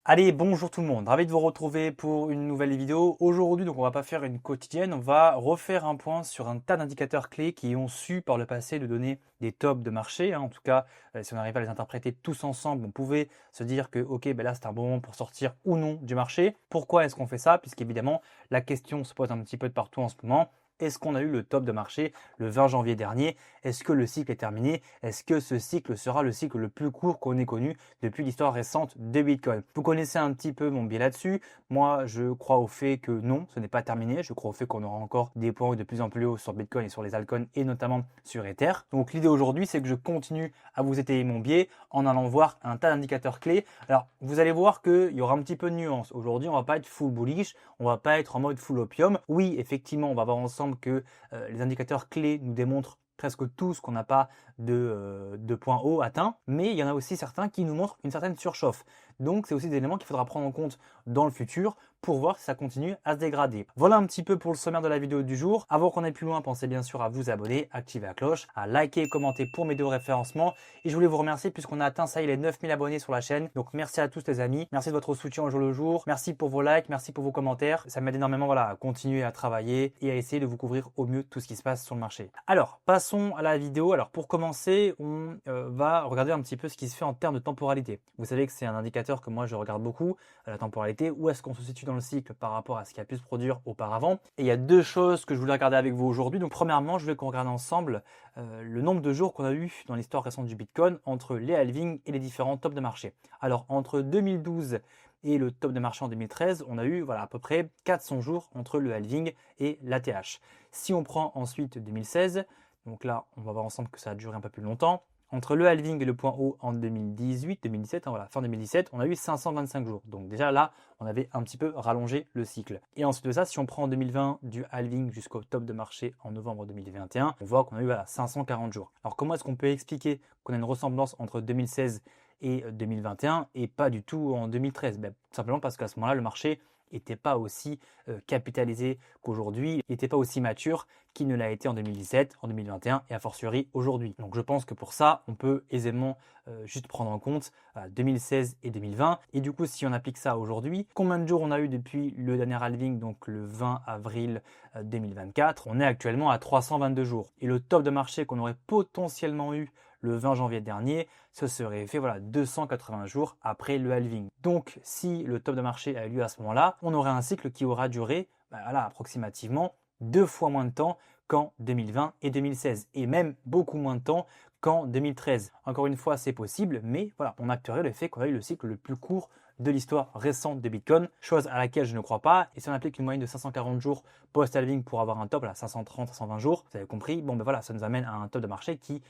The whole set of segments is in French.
Allez, bonjour tout le monde, ravi de vous retrouver pour une nouvelle vidéo. Aujourd'hui, donc on va pas faire une quotidienne, on va refaire un point sur un tas d'indicateurs clés qui ont su par le passé nous donner des tops de marché. En tout cas, si on arrive à les interpréter tous ensemble, on pouvait se dire que ok, ben là c'est un bon moment pour sortir ou non du marché. Pourquoi est-ce qu'on fait ça? Puisqu'évidemment, la question se pose un petit peu de partout en ce moment. Est-ce qu'on a eu le top de marché le 20 janvier dernier? Est-ce que le cycle est terminé? Est-ce que ce cycle sera le cycle le plus court qu'on ait connu depuis l'histoire récente de Bitcoin? Vous connaissez un petit peu mon biais là-dessus. Moi, je crois au fait que non, ce n'est pas terminé. Je crois au fait qu'on aura encore des points de plus en plus hauts sur Bitcoin et sur les altcoins et notamment sur Ether. Donc l'idée aujourd'hui, c'est que je continue à vous étayer mon biais en allant voir un tas d'indicateurs clés. Alors, vous allez voir qu'il y aura un petit peu de nuance. Aujourd'hui, on va pas être full bullish, on va pas être en mode full opium. Oui, effectivement, on va voir ensemble que les indicateurs clés nous démontrent presque tous qu'on n'a pas de points hauts atteints, mais il y en a aussi certains qui nous montrent une certaine surchauffe. Donc c'est aussi des éléments qu'il faudra prendre en compte dans le futur pour voir si ça continue à se dégrader. Voilà un petit peu pour le sommaire de la vidéo du jour. Avant qu'on aille plus loin, pensez bien sûr à vous abonner, activer la cloche, à liker et commenter pour m'aider au référencement. Et je voulais vous remercier puisqu'on a atteint ça y est les 9000 abonnés sur la chaîne. Donc merci à tous les amis, merci de votre soutien au jour le jour, merci pour vos likes, merci pour vos commentaires. Ça m'aide énormément à continuer à travailler et à essayer de vous couvrir au mieux tout ce qui se passe sur le marché. Alors passons à la vidéo. Alors pour commencer, on va regarder un petit peu ce qui se fait en termes de temporalité. Vous savez que c'est un indicateur que moi je regarde beaucoup, la temporalité, où est-ce qu'on se situe dans le cycle par rapport à ce qui a pu se produire auparavant. Et il y a deux choses que je voulais regarder avec vous aujourd'hui. Donc premièrement, je voulais qu'on regarde ensemble le nombre de jours qu'on a eu dans l'histoire récente du Bitcoin entre les halvings et les différents tops de marché. Alors entre 2012 et le top de marché en 2013, on a eu à peu près 400 jours entre le halving et l'ATH. Si on prend ensuite 2016, donc là on va voir ensemble que ça a duré un peu plus longtemps, entre le halving et le point haut en 2018-2017, fin 2017, on a eu 525 jours. Donc déjà là, on avait un petit peu rallongé le cycle. Et ensuite de ça, si on prend en 2020 du halving jusqu'au top de marché en novembre 2021, on voit qu'on a eu 540 jours. Alors comment est-ce qu'on peut expliquer qu'on a une ressemblance entre 2016 et 2021 et pas du tout en 2013? Tout simplement parce qu'à ce moment-là, le marché n'était pas aussi capitalisé qu'aujourd'hui, il n'était pas aussi mature qu'il ne l'a été en 2017, en 2021 et a fortiori aujourd'hui. Donc je pense que pour ça, on peut aisément juste prendre en compte 2016 et 2020. Et du coup, si on applique ça aujourd'hui, combien de jours on a eu depuis le dernier halving, donc le 20 avril 2024? On est actuellement à 322 jours. Et le top de marché qu'on aurait potentiellement eu le 20 janvier dernier, ce serait fait 280 jours après le halving. Donc si le top de marché a eu lieu à ce moment-là, on aurait un cycle qui aura duré approximativement 2 fois moins de temps qu'en 2020 et 2016 et même beaucoup moins de temps qu'en 2013. Encore une fois, c'est possible, mais on acterait le fait qu'on a eu le cycle le plus court de l'histoire récente de Bitcoin, chose à laquelle je ne crois pas. Et si on applique une moyenne de 540 jours post-halving pour avoir un top, 530, 520 jours, vous avez compris, ça nous amène à un top de marché qui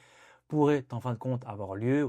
pourrait en fin de compte avoir lieu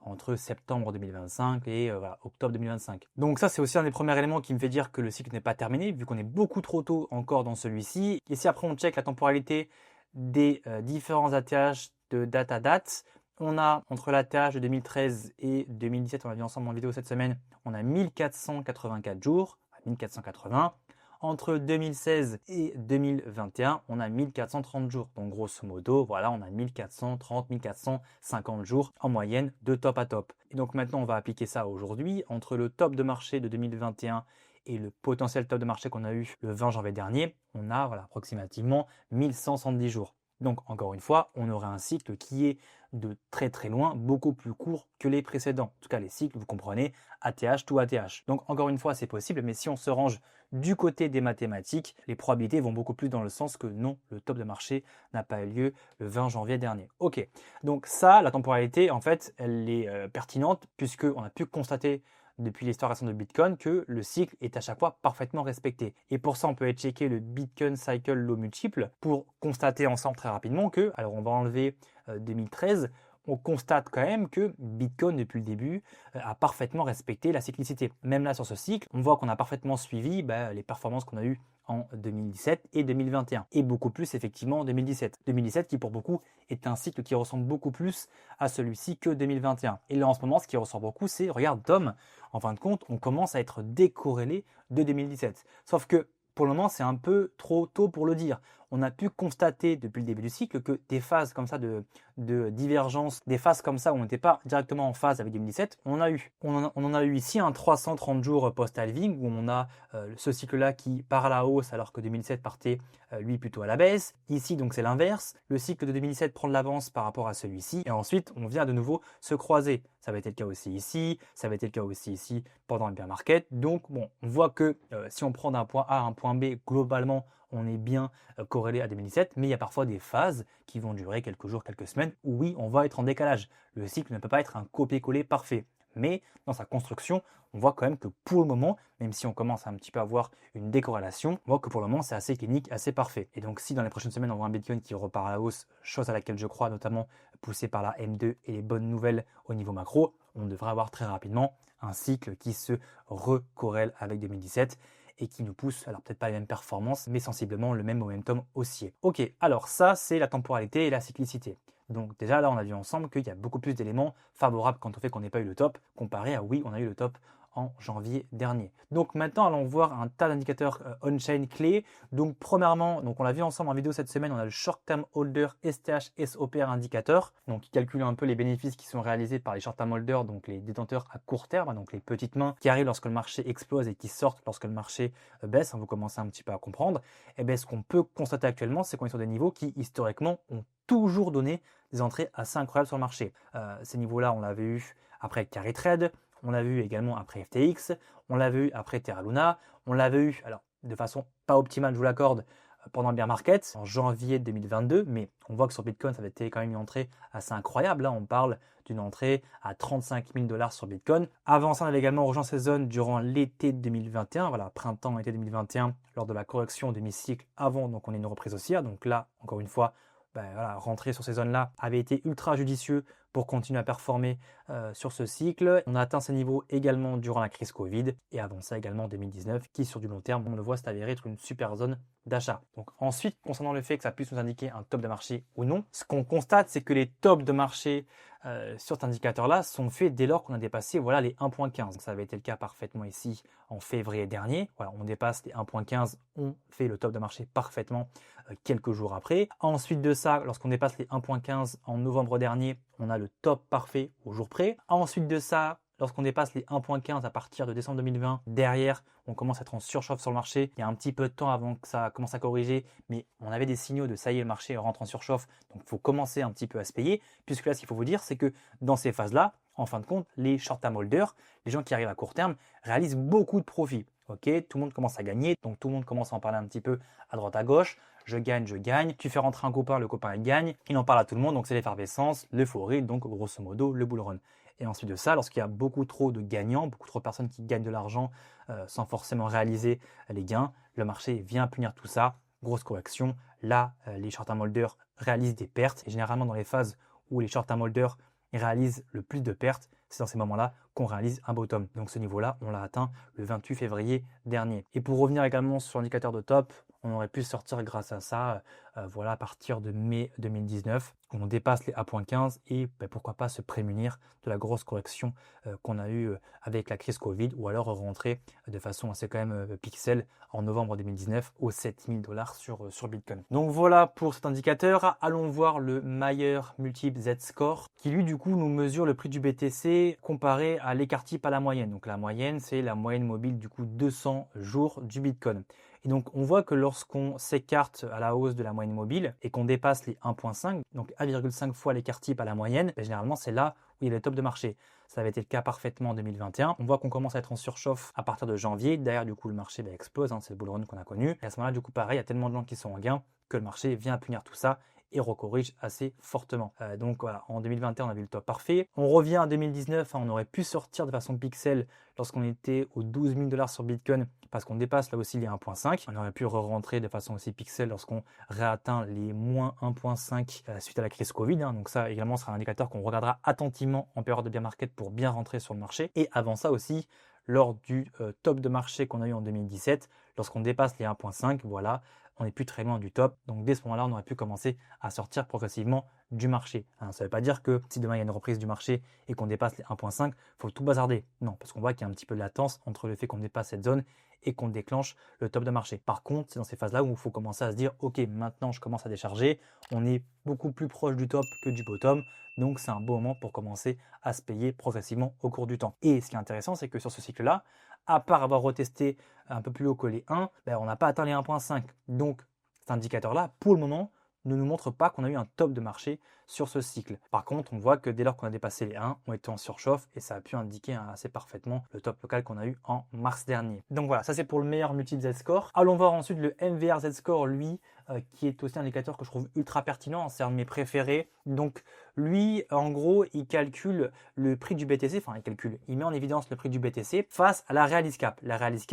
entre septembre 2025 et octobre 2025. Donc ça, c'est aussi un des premiers éléments qui me fait dire que le cycle n'est pas terminé, vu qu'on est beaucoup trop tôt encore dans celui-ci. Et si après on check la temporalité des différents ATH de date à date, on a entre l'ATH de 2013 et 2017, on l'a vu ensemble en vidéo cette semaine, on a 1484 jours, 1480. Entre 2016 et 2021, on a 1430 jours. Donc grosso modo, on a 1430, 1450 jours en moyenne de top à top. Et donc maintenant, on va appliquer ça aujourd'hui. Entre le top de marché de 2021 et le potentiel top de marché qu'on a eu le 20 janvier dernier, on a approximativement 1170 jours. Donc encore une fois, on aurait un cycle qui est de très très loin, beaucoup plus court que les précédents. En tout cas, les cycles, vous comprenez, ATH to ATH. Donc encore une fois, c'est possible, mais si on se range du côté des mathématiques, les probabilités vont beaucoup plus dans le sens que non, le top de marché n'a pas eu lieu le 20 janvier dernier. Ok, donc ça, la temporalité, en fait, elle est pertinente puisqu'on a pu constater depuis l'histoire récente de Bitcoin que le cycle est à chaque fois parfaitement respecté. Et pour ça, on peut aller checker le Bitcoin Cycle Law multiple pour constater ensemble très rapidement que, alors on va enlever 2013, on constate quand même que Bitcoin, depuis le début, a parfaitement respecté la cyclicité. Même là, sur ce cycle, on voit qu'on a parfaitement suivi les performances qu'on a eues en 2017 et 2021. Et beaucoup plus, effectivement, en 2017. 2017 qui, pour beaucoup, est un cycle qui ressemble beaucoup plus à celui-ci que 2021. Et là, en ce moment, ce qui ressort beaucoup, c'est, regarde, Tom, en fin de compte, on commence à être décorrélé de 2017. Sauf que, pour le moment, c'est un peu trop tôt pour le dire. On a pu constater depuis le début du cycle que des phases comme ça de divergence, des phases comme ça où on n'était pas directement en phase avec 2017, on en a eu. On en a eu ici un 330 jours post-halving où on a ce cycle-là qui part à la hausse alors que 2017 partait lui plutôt à la baisse. Ici, donc c'est l'inverse. Le cycle de 2017 prend de l'avance par rapport à celui-ci et ensuite on vient de nouveau se croiser. Ça avait été le cas aussi ici, ça avait été le cas aussi ici pendant le bear market. Donc bon, on voit que si on prend d'un point A à un point B, globalement, on est bien corrélé à 2017, mais il y a parfois des phases qui vont durer quelques jours, quelques semaines, où oui, on va être en décalage. Le cycle ne peut pas être un copier-coller parfait. Mais dans sa construction, on voit quand même que pour le moment, même si on commence à un petit peu avoir une décorrélation, on voit que pour le moment, c'est assez clinique, assez parfait. Et donc si dans les prochaines semaines, on voit un Bitcoin qui repart à la hausse, chose à laquelle je crois, notamment poussé par la M2 et les bonnes nouvelles au niveau macro, on devrait avoir très rapidement un cycle qui se recorrèle avec 2017 et qui nous pousse, alors peut-être pas les mêmes performances, mais sensiblement le même momentum haussier. Ok, alors ça c'est la temporalité et la cyclicité. Donc déjà là on a vu ensemble qu'il y a beaucoup plus d'éléments favorables quand on fait qu'on n'ait pas eu le top, comparé à oui on a eu le top en janvier dernier. Donc maintenant allons voir un tas d'indicateurs on-chain clés. Donc premièrement, donc on l'a vu ensemble en vidéo cette semaine, on a le Short Term Holder STH SOPR indicator, donc qui calcule un peu les bénéfices qui sont réalisés par les Short Term Holders, donc les détenteurs à court terme, donc les petites mains qui arrivent lorsque le marché explose et qui sortent lorsque le marché baisse, vous commencez un petit peu à comprendre. Et bien ce qu'on peut constater actuellement, c'est qu'on est sur des niveaux qui historiquement ont toujours donné des entrées assez incroyables sur le marché. Ces niveaux-là, on l'avait eu après Carry Trade, on l'a vu également après FTX, on l'a vu après Terra Luna, on l'avait eu, alors de façon pas optimale, je vous l'accorde, pendant le bear market en janvier 2022, mais on voit que sur Bitcoin, ça avait été quand même une entrée assez incroyable. Là, on parle d'une entrée à 35 000 $ sur Bitcoin. Avant ça, on avait également rejoint ces zones durant l'été 2021, voilà, printemps-été 2021, lors de la correction demi-cycle avant, donc on est une reprise haussière. Donc là, encore une fois, voilà, rentrer sur ces zones-là avait été ultra judicieux pour continuer à performer sur ce cycle. On a atteint ces niveaux également durant la crise Covid et avant ça également en 2019 qui sur du long terme, on le voit, s'est avéré être une super zone d'achat. Donc ensuite, concernant le fait que ça puisse nous indiquer un top de marché ou non, ce qu'on constate, c'est que les tops de marché sur cet indicateur-là sont faits dès lors qu'on a dépassé voilà, les 1.15. Ça avait été le cas parfaitement ici en février dernier. Voilà, on dépasse les 1.15, on fait le top de marché parfaitement quelques jours après. Ensuite de ça, lorsqu'on dépasse les 1.15 en novembre dernier, on a le top parfait au jour près. Ensuite de ça, lorsqu'on dépasse les 1.15 à partir de décembre 2020, derrière, on commence à être en surchauffe sur le marché. Il y a un petit peu de temps avant que ça commence à corriger, mais on avait des signaux de ça y est, le marché rentre en surchauffe, donc il faut commencer un petit peu à se payer. Puisque là, ce qu'il faut vous dire, c'est que dans ces phases-là, en fin de compte, les short-term holders, les gens qui arrivent à court terme, réalisent beaucoup de profits. Ok, tout le monde commence à gagner, donc tout le monde commence à en parler un petit peu à droite à gauche. Je gagne. Tu fais rentrer un copain, le copain il gagne. Il en parle à tout le monde, donc c'est l'effervescence, l'euphorie, donc grosso modo le bull run. Et ensuite de ça, lorsqu'il y a beaucoup trop de gagnants, beaucoup trop de personnes qui gagnent de l'argent sans forcément réaliser les gains, le marché vient punir tout ça. Grosse correction. Là, les short-term holders réalisent des pertes. Et généralement, dans les phases où les short-term holders réalisent le plus de pertes, c'est dans ces moments-là qu'on réalise un bottom. Donc ce niveau-là, on l'a atteint le 28 février dernier. Et pour revenir également sur l'indicateur de top, on aurait pu sortir grâce à ça, voilà, à partir de mai 2019, où on dépasse les 1.15 et pourquoi pas se prémunir de la grosse correction qu'on a eue avec la crise Covid, ou alors rentrer de façon assez quand même pixel en novembre 2019 aux 7000 $ sur Bitcoin. Donc voilà pour cet indicateur. Allons voir le Mayer Multiple Z-Score, qui lui du coup nous mesure le prix du BTC comparé à l'écart type à la moyenne. Donc la moyenne, c'est la moyenne mobile du coup 200 jours du Bitcoin. Et donc on voit que lorsqu'on s'écarte à la hausse de la moyenne mobile et qu'on dépasse les 1.5, donc 1,5 fois l'écart type à la moyenne, généralement c'est là où il y a le top de marché. Ça avait été le cas parfaitement en 2021. On voit qu'on commence à être en surchauffe à partir de janvier. Derrière, du coup, le marché explose. C'est le bull run qu'on a connu. Et à ce moment-là, du coup, pareil, il y a tellement de gens qui sont en gain que le marché vient punir tout ça et recorrige assez fortement. Donc voilà, en 2021, on a vu le top parfait. On revient en 2019, on aurait pu sortir de façon pixel lorsqu'on était aux 12 000 $ sur Bitcoin parce qu'on dépasse là aussi les 1.5. On aurait pu re-rentrer de façon aussi pixel lorsqu'on réatteint les moins 1.5 suite à la crise Covid. Donc ça également sera un indicateur qu'on regardera attentivement en période de bear market pour bien rentrer sur le marché. Et avant ça aussi, lors du top de marché qu'on a eu en 2017, lorsqu'on dépasse les 1.5, voilà, on n'est plus très loin du top. Donc dès ce moment-là, on aurait pu commencer à sortir progressivement du marché. Hein, ça ne veut pas dire que si demain il y a une reprise du marché et qu'on dépasse les 1,5, il faut tout bazarder. Non, parce qu'on voit qu'il y a un petit peu de latence entre le fait qu'on dépasse cette zone et qu'on déclenche le top de marché. Par contre, c'est dans ces phases-là où il faut commencer à se dire, ok, maintenant je commence à décharger, on est beaucoup plus proche du top que du bottom, donc c'est un bon moment pour commencer à se payer progressivement au cours du temps. Et ce qui est intéressant, c'est que sur ce cycle-là, à part avoir retesté un peu plus haut que les 1, on n'a pas atteint les 1,5. Donc cet indicateur-là, pour le moment, ne nous montre pas qu'on a eu un top de marché sur ce cycle. Par contre, on voit que dès lors qu'on a dépassé les 1, on était en surchauffe et ça a pu indiquer assez parfaitement le top local qu'on a eu en mars dernier. Donc voilà, ça c'est pour le meilleur multiple Z-score. Allons voir ensuite le MVR Z-score, lui, qui est aussi un indicateur que je trouve ultra pertinent, c'est un de mes préférés. Donc lui, en gros, il calcule le prix du BTC, il met en évidence le prix du BTC face à la Realis Cap. La Realis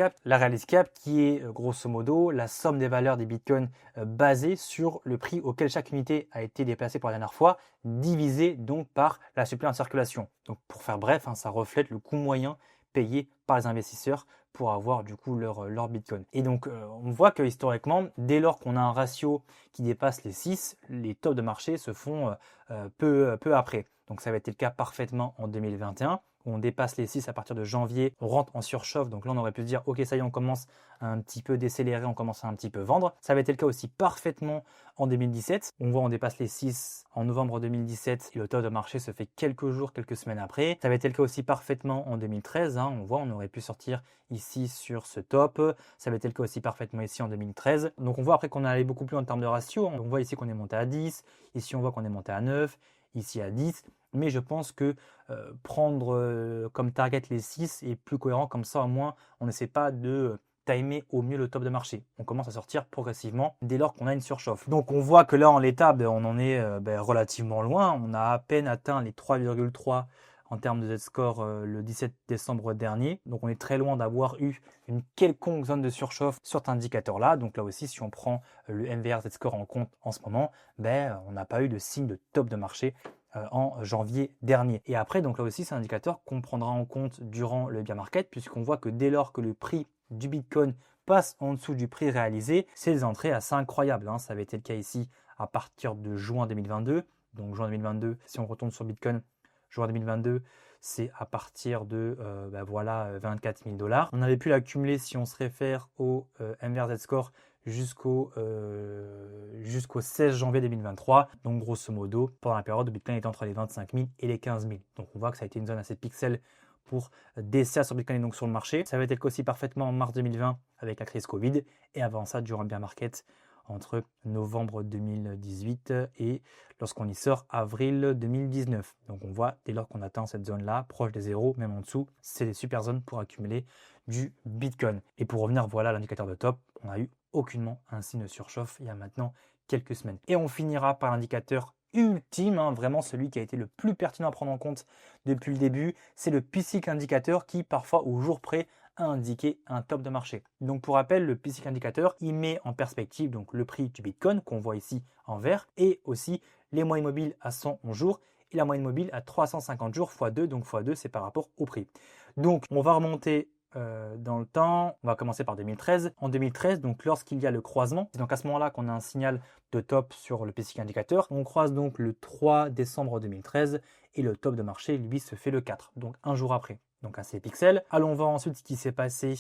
Cap qui est grosso modo la somme des valeurs des bitcoins basée sur le prix auquel chaque unité a été déplacée pour la dernière fois, divisé donc par la supply en circulation. Donc pour faire bref, ça reflète le coût moyen payé par les investisseurs pour avoir du coup leur bitcoin. Et donc on voit que historiquement, dès lors qu'on a un ratio qui dépasse les 6, les tops de marché se font peu après. Donc ça va être le cas parfaitement en 2021. On dépasse les 6 à partir de janvier, on rentre en surchauffe, donc là on aurait pu se dire ok ça y est on commence à un petit peu décélérer, on commence à un petit peu vendre. Ça va être le cas aussi parfaitement en 2017, on voit on dépasse les 6 en novembre 2017 et le top de marché se fait quelques jours, quelques semaines après. Ça va être le cas aussi parfaitement en 2013, on voit on aurait pu sortir ici sur ce top, ça va être le cas aussi parfaitement ici en 2013. Donc on voit après qu'on est allé beaucoup plus en termes de ratio, on voit ici qu'on est monté à 10, ici on voit qu'on est monté à 9, ici à 10, mais je pense que prendre comme target les 6 est plus cohérent, comme ça au moins on n'essaie pas de timer au mieux le top de marché. On commence à sortir progressivement dès lors qu'on a une surchauffe. Donc on voit que là en l'état, on en est relativement loin, on a à peine atteint les 3,3 en termes de Z-score le 17 décembre dernier. Donc on est très loin d'avoir eu une quelconque zone de surchauffe sur cet indicateur-là. Donc là aussi, si on prend le MVR Z-score en compte en ce moment, on n'a pas eu de signe de top de marché en janvier dernier. Et après, donc là aussi, c'est un indicateur qu'on prendra en compte durant le bear market, puisqu'on voit que dès lors que le prix du Bitcoin passe en dessous du prix réalisé, c'est des entrées assez incroyables. Ça avait été le cas ici à partir de juin 2022. Donc juin 2022, si on retourne sur Bitcoin, juin 2022, c'est à partir de 24 000 $. On avait pu l'accumuler si on se réfère au MVR Z-score jusqu'au 16 janvier 2023. Donc grosso modo, pendant la période où Bitcoin était entre les 25 000 et les 15 000. Donc on voit que ça a été une zone assez pixel pour DCA sur Bitcoin et donc sur le marché. Ça avait été le cas aussi parfaitement en mars 2020 avec la crise Covid et avant ça durant le bear market entre novembre 2018 et lorsqu'on y sort avril 2019. Donc on voit dès lors qu'on atteint cette zone-là, proche des zéros, même en dessous, c'est des super zones pour accumuler du Bitcoin. Et pour revenir, voilà l'indicateur de top, on n'a eu aucunement un signe de surchauffe il y a maintenant quelques semaines. Et on finira par l'indicateur ultime, vraiment celui qui a été le plus pertinent à prendre en compte depuis le début, c'est le PSIC indicateur qui parfois au jour près a indiqué un top de marché. Donc pour rappel, le PSIC indicateur, il met en perspective donc le prix du Bitcoin qu'on voit ici en vert et aussi les moyennes mobiles à 111 jours et la moyenne mobile à 350 jours x2, donc x2 c'est par rapport au prix. Donc on va remonter dans le temps, on va commencer par 2013. En 2013, donc lorsqu'il y a le croisement, c'est donc à ce moment-là qu'on a un signal de top sur le PSIC indicateur. On croise donc le 3 décembre 2013 et le top de marché, lui, se fait le 4, donc un jour après. Donc assez pixel. Allons voir ensuite ce qui s'est passé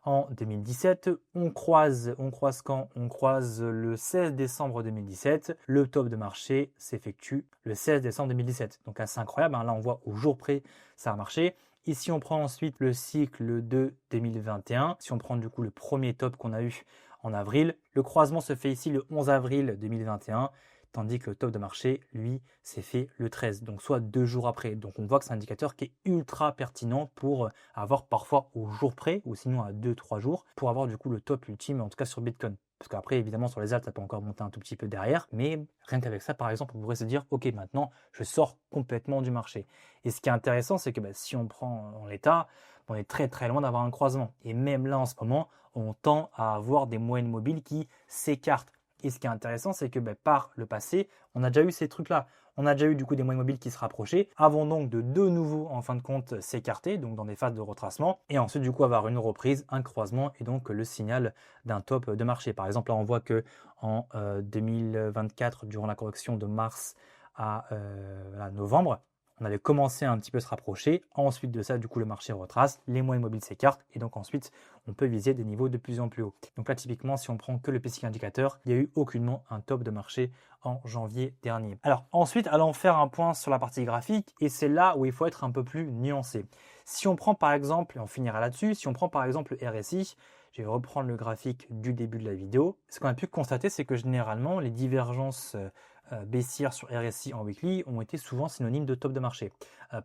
en 2017. On croise quand? On croise le 16 décembre 2017. Le top de marché s'effectue le 16 décembre 2017. Donc assez incroyable. Là, on voit au jour près, ça a marché. Ici, on prend ensuite le cycle de 2021. Si on prend du coup le premier top qu'on a eu en avril, le croisement se fait ici le 11 avril 2021, tandis que le top de marché, lui, s'est fait le 13, donc soit 2 jours après. Donc on voit que c'est un indicateur qui est ultra pertinent pour avoir parfois au jour près, ou sinon à 2-3 jours, pour avoir du coup le top ultime, en tout cas sur Bitcoin. Parce qu'après, évidemment, sur les alts, ça peut encore monter un tout petit peu derrière. Mais rien qu'avec ça, par exemple, on pourrait se dire, OK, maintenant, je sors complètement du marché. Et ce qui est intéressant, c'est que si on prend en l'état, on est très très loin d'avoir un croisement. Et même là, en ce moment, on tend à avoir des moyennes mobiles qui s'écartent. Et ce qui est intéressant, c'est que par le passé, on a déjà eu ces trucs-là. On a déjà eu du coup des moyennes mobiles qui se rapprochaient, avant donc de nouveau en fin de compte s'écarter, donc dans des phases de retracement, et ensuite du coup avoir une reprise, un croisement, et donc le signal d'un top de marché. Par exemple, là on voit que en 2024, durant la correction de mars à voilà, novembre, on avait commencé à un petit peu se rapprocher. Ensuite de ça, du coup, le marché retrace, les moyennes mobiles s'écartent et donc ensuite, on peut viser des niveaux de plus en plus hauts. Donc là, typiquement, si on prend que le pacing indicateur, il n'y a eu aucunement un top de marché en janvier dernier. Alors ensuite, allons faire un point sur la partie graphique et c'est là où il faut être un peu plus nuancé. Si on prend par exemple, et on finira là-dessus, si on prend par exemple le RSI, je vais reprendre le graphique du début de la vidéo. Ce qu'on a pu constater, c'est que généralement, les divergences baissières sur RSI en weekly ont été souvent synonymes de top de marché.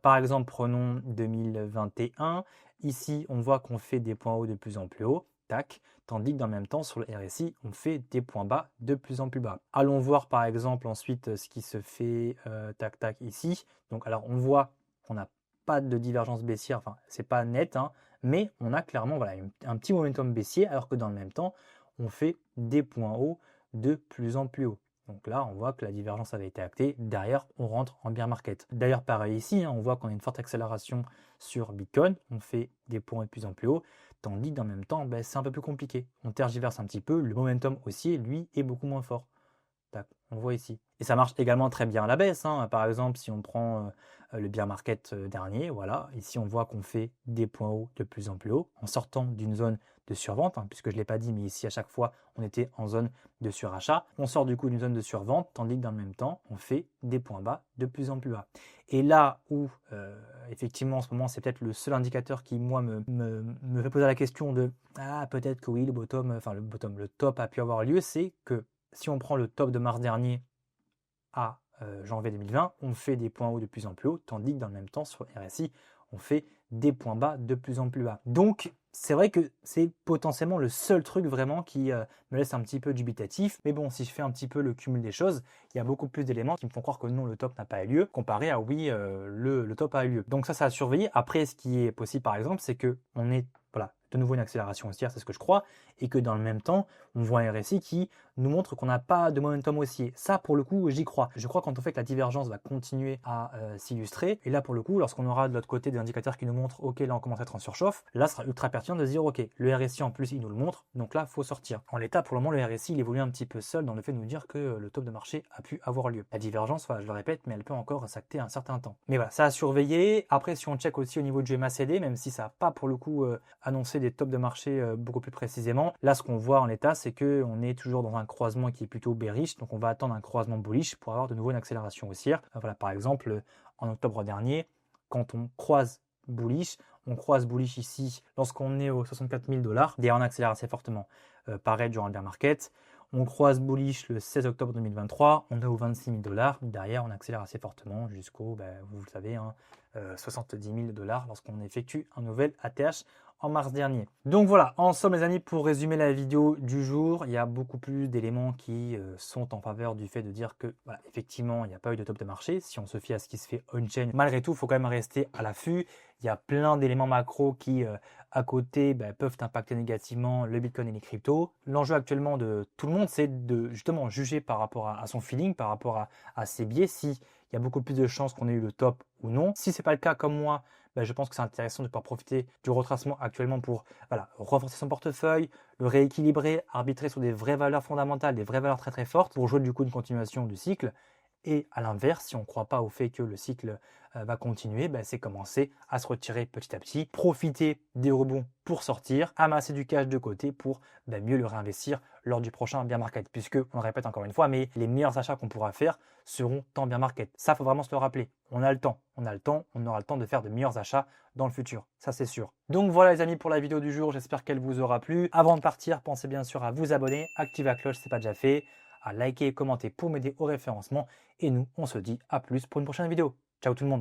Par exemple, prenons 2021. Ici, on voit qu'on fait des points hauts de plus en plus hauts. Tac. Tandis que dans le même temps, sur le RSI, on fait des points bas de plus en plus bas. Allons voir par exemple ensuite ce qui se fait tac tac ici. Donc alors on voit qu'on n'a pas de divergence baissière, enfin c'est pas net, hein, mais on a clairement voilà, un petit momentum baissier alors que dans le même temps, on fait des points hauts de plus en plus hauts. Donc là, on voit que la divergence avait été actée. Derrière, on rentre en bear market. D'ailleurs, pareil ici, hein, on voit qu'on a une forte accélération sur Bitcoin. On fait des points de plus en plus hauts. Tandis que dans le même temps, ben, c'est un peu plus compliqué. On tergiverse un petit peu. Le momentum haussier, lui, est beaucoup moins fort. Tac, on voit ici. Et ça marche également très bien à la baisse. Hein. Par exemple, si on prend le bear market dernier, voilà, ici on voit qu'on fait des points hauts de plus en plus hauts en sortant d'une zone de survente, hein, puisque je ne l'ai pas dit, mais ici à chaque fois on était en zone de surachat. On sort du coup d'une zone de survente, tandis que dans le même temps, on fait des points bas de plus en plus bas. Et là où, effectivement, en ce moment, c'est peut-être le seul indicateur qui, moi, me fait poser la question de « Ah, peut-être que oui, le top a pu avoir lieu », c'est que si on prend le top de mars dernier à janvier 2020, on fait des points hauts de plus en plus hauts, tandis que dans le même temps, sur le RSI, on fait des points bas de plus en plus bas. Donc, c'est vrai que c'est potentiellement le seul truc vraiment qui me laisse un petit peu dubitatif. Mais bon, si je fais un petit peu le cumul des choses, il y a beaucoup plus d'éléments qui me font croire que non, le top n'a pas eu lieu, comparé à oui, le top a eu lieu. Donc ça a surveillé. Après, ce qui est possible, par exemple, c'est qu'on est voilà, de nouveau une accélération haussière, c'est ce que je crois, et que dans le même temps, on voit un RSI qui nous montre qu'on n'a pas de momentum haussier. Ça, pour le coup, j'y crois. Je crois qu'en fait que la divergence va continuer à s'illustrer. Et là, pour le coup, lorsqu'on aura de l'autre côté des indicateurs qui nous montrent, ok, là, on commence à être en surchauffe, là, ce sera ultra pertinent de se dire, ok, le RSI en plus, il nous le montre, donc là, il faut sortir. En l'état, pour le moment, le RSI, il évolue un petit peu seul dans le fait de nous dire que le top de marché a pu avoir lieu. La divergence, voilà, je le répète, mais elle peut encore s'acter un certain temps. Mais voilà, ça a surveillé. Après, si on check aussi au niveau du MACD, même si ça n'a pas, pour le coup, annoncé des tops de marché beaucoup plus précisément, là, ce qu'on voit en l'état, c'est qu'on est toujours dans un croisement qui est plutôt bearish, donc on va attendre un croisement bullish pour avoir de nouveau une accélération haussière. Voilà, par exemple, en octobre dernier, quand on croise bullish ici lorsqu'on est aux 64 000 $, derrière on accélère assez fortement. Pareil durant le bear market, on croise bullish le 16 octobre 2023, on est aux 26 000 $, derrière on accélère assez fortement jusqu'au, vous le savez, 70 000 $ lorsqu'on effectue un nouvel ATH en mars dernier. Donc voilà, en somme les amis, pour résumer la vidéo du jour, il y a beaucoup plus d'éléments qui sont en faveur du fait de dire que voilà, effectivement il n'y a pas eu de top de marché. Si on se fie à ce qui se fait on-chain, malgré tout il faut quand même rester à l'affût. Il y a plein d'éléments macro qui à côté peuvent impacter négativement le Bitcoin et les cryptos. L'enjeu actuellement de tout le monde, c'est de justement juger par rapport à son feeling, par rapport à ses biais, si il y a beaucoup plus de chances qu'on ait eu le top ou non. Si ce n'est pas le cas comme moi, je pense que c'est intéressant de pouvoir profiter du retracement actuellement pour renforcer son portefeuille, le rééquilibrer, arbitrer sur des vraies valeurs fondamentales, des vraies valeurs très très fortes pour jouer du coup une continuation du cycle. Et à l'inverse, si on ne croit pas au fait que le cycle va continuer, c'est commencer à se retirer petit à petit, profiter des rebonds pour sortir, amasser du cash de côté pour mieux le réinvestir lors du prochain bear market. Puisque, on le répète encore une fois, mais les meilleurs achats qu'on pourra faire seront en bear market. Ça, il faut vraiment se le rappeler. On a le temps, on aura le temps de faire de meilleurs achats dans le futur. Ça, c'est sûr. Donc voilà les amis pour la vidéo du jour. J'espère qu'elle vous aura plu. Avant de partir, pensez bien sûr à vous abonner, activer la cloche si ce n'est pas déjà fait, à liker et commenter pour m'aider au référencement. Et nous, on se dit à plus pour une prochaine vidéo. Ciao tout le monde!